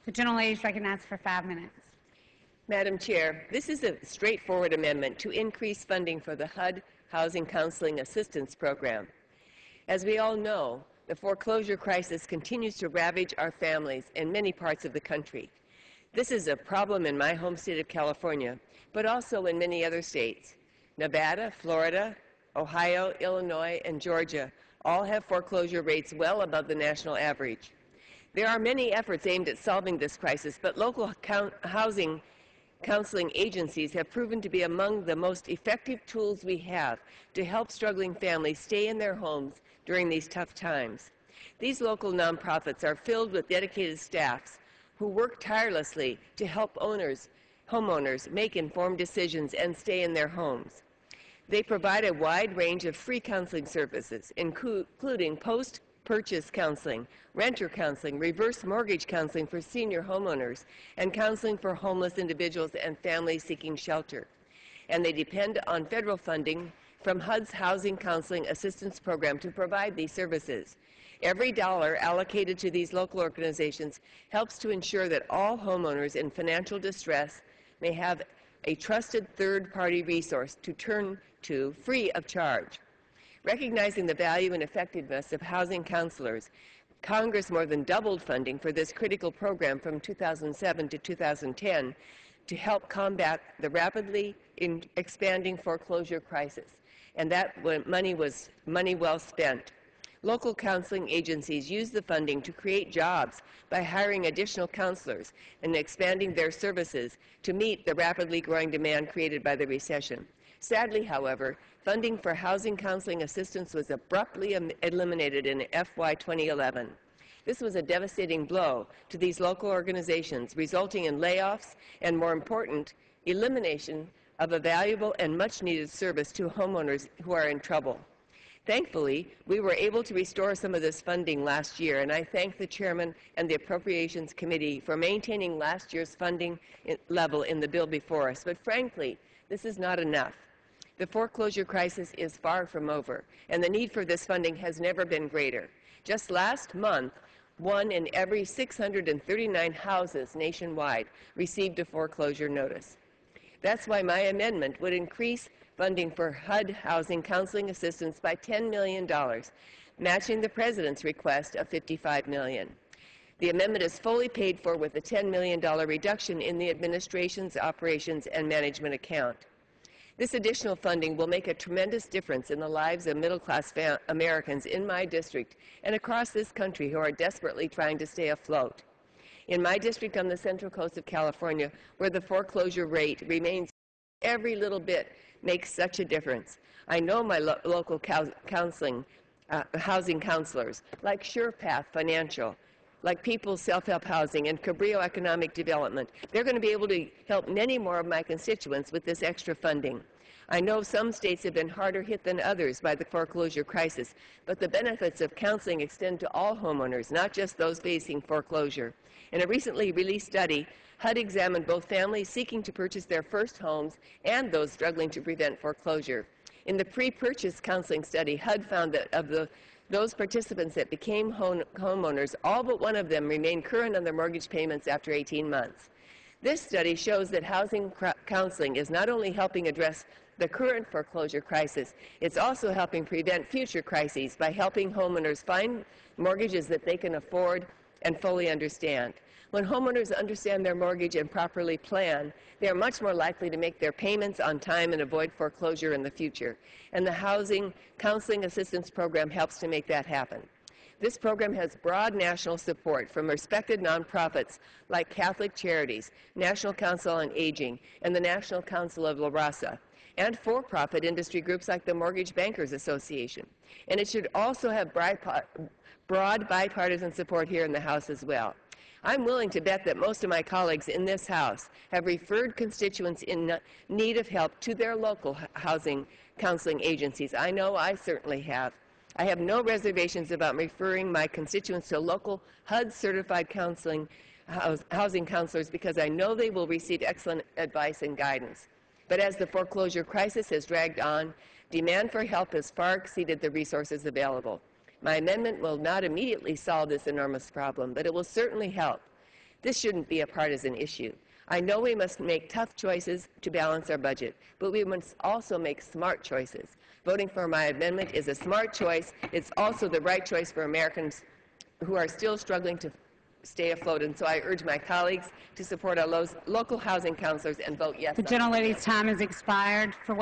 The gentlelady is recognized for 5 minutes. Madam Chair, this is a straightforward amendment to increase funding for the HUD Housing Counseling Assistance Program. As we all know, the foreclosure crisis continues to ravage our families in many parts of the country. This is a problem in my home state of California, but also in many other states. Nevada, Florida, Ohio, Illinois, and Georgia all have foreclosure rates well above the national average. There are many efforts aimed at solving this crisis, but local housing counseling agencies have proven to be among the most effective tools we have to help struggling families stay in their homes during these tough times. These local nonprofits are filled with dedicated staffs who work tirelessly to help homeowners make informed decisions and stay in their homes. They provide a wide range of free counseling services, including post-purchase counseling, renter counseling, reverse mortgage counseling for senior homeowners, and counseling for homeless individuals and families seeking shelter. And they depend on federal funding from HUD's Housing Counseling Assistance Program to provide these services. Every dollar allocated to these local organizations helps to ensure that all homeowners in financial distress may have a trusted third-party resource to turn to free of charge. Recognizing the value and effectiveness of housing counselors, Congress more than doubled funding for this critical program from 2007 to 2010 to help combat the rapidly expanding foreclosure crisis. And that money was money well spent. Local counseling agencies use the funding to create jobs by hiring additional counselors and expanding their services to meet the rapidly growing demand created by the recession. Sadly, however, funding for housing counseling assistance was abruptly eliminated in FY 2011. This was a devastating blow to these local organizations, resulting in layoffs and, more important, elimination of a valuable and much-needed service to homeowners who are in trouble. Thankfully, we were able to restore some of this funding last year, and I thank the Chairman and the Appropriations Committee for maintaining last year's funding level in the bill before us. But frankly, this is not enough. The foreclosure crisis is far from over, and the need for this funding has never been greater. Just last month, 1 in every 639 houses nationwide received a foreclosure notice. That's why my amendment would increase funding for HUD housing counseling assistance by $10 million, matching the President's request of $55 million. The amendment is fully paid for with a $10 million reduction in the administration's operations and management account. This additional funding will make a tremendous difference in the lives of middle-class Americans in my district and across this country who are desperately trying to stay afloat. In my district on the Central Coast of California, where the foreclosure rate remains every little bit makes such a difference. I know my local housing counselors, like SurePath Financial, like People's Self-Help Housing and Cabrillo Economic Development. They're going to be able to help many more of my constituents with this extra funding. I know some states have been harder hit than others by the foreclosure crisis, but the benefits of counseling extend to all homeowners, not just those facing foreclosure. In a recently released study, HUD examined both families seeking to purchase their first homes and those struggling to prevent foreclosure. In the pre-purchase counseling study, HUD found that of those participants that became homeowners, all but one of them remained current on their mortgage payments after 18 months. This study shows that housing counseling is not only helping address the current foreclosure crisis, it's also helping prevent future crises by helping homeowners find mortgages that they can afford and fully understand. When homeowners understand their mortgage and properly plan, they are much more likely to make their payments on time and avoid foreclosure in the future. And the Housing Counseling Assistance Program helps to make that happen. This program has broad national support from respected nonprofits like Catholic Charities, National Council on Aging, and the National Council of La Raza, and for-profit industry groups like the Mortgage Bankers Association. And it should also have broad bipartisan support here in the House as well. I'm willing to bet that most of my colleagues in this House have referred constituents in need of help to their local housing counseling agencies. I know I certainly have. I have no reservations about referring my constituents to local HUD-certified housing counselors because I know they will receive excellent advice and guidance. But as the foreclosure crisis has dragged on, demand for help has far exceeded the resources available. My amendment will not immediately solve this enormous problem, but it will certainly help. This shouldn't be a partisan issue. I know we must make tough choices to balance our budget, but we must also make smart choices. Voting for my amendment is a smart choice. It's also the right choice for Americans who are still struggling to stay afloat, and so I urge my colleagues to support our local housing counselors and vote yes. The gentlelady's time has expired. For